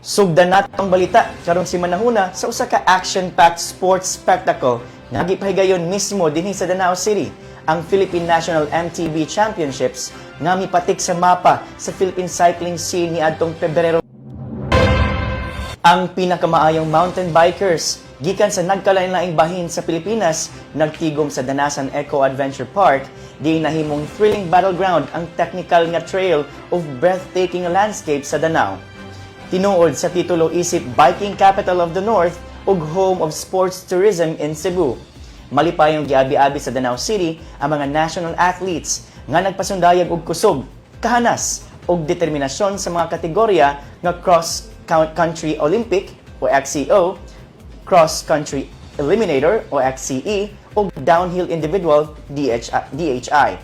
Sugdan natong balita karong si manahuna sa usa ka action-packed sports spectacle nga gipahigayon mismo dinhi sa Danao City, ang Philippine National MTB Championships nga mipatik sa mapa sa Philippine cycling scene niadtong Pebrero. Ang pinakamaayong mountain bikers gikan sa nagkalain-laing bahin sa Pilipinas nagtigom sa Danasan Eco Adventure Park di nahimong thrilling battleground ang technical nga trail of breathtaking landscape sa Danao. Tinuod sa titulo isip Biking Capital of the North ug Home of Sports Tourism in Cebu. Malipayong giabi-abi sa Danao City ang mga national athletes nga nagpasundayag og kusog, kahanas ug determinasyon sa mga kategorya nga Cross Country Olympic o XCO, Cross Country Eliminator o XCE ug Downhill Individual DHI.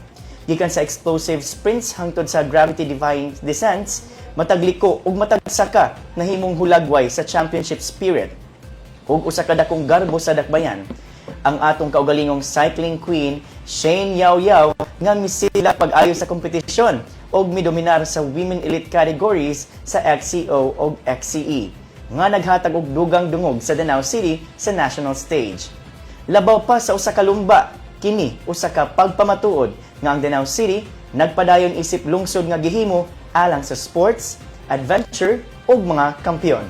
Gikan sa explosive sprints hangtod sa gravity-defying descents, matagliko ug matagsaka nahimong hulagway sa championship spirit. Ug usa ka dakong garbo sa dakbayan, ang atong kaugalingong cycling queen Shane Yao Yao nga misila pag-ayo sa kompetisyon ug midominar sa women elite categories sa XCO ug XCE nga naghatag og dugang dungog sa Danao City sa national stage. Labaw pa sa usa ka lumba, kini usa ka pagpamatuod nga ang Danao City nagpadayon isip lungsod nga gihimo alang sa sports, adventure ug mga kampiyon.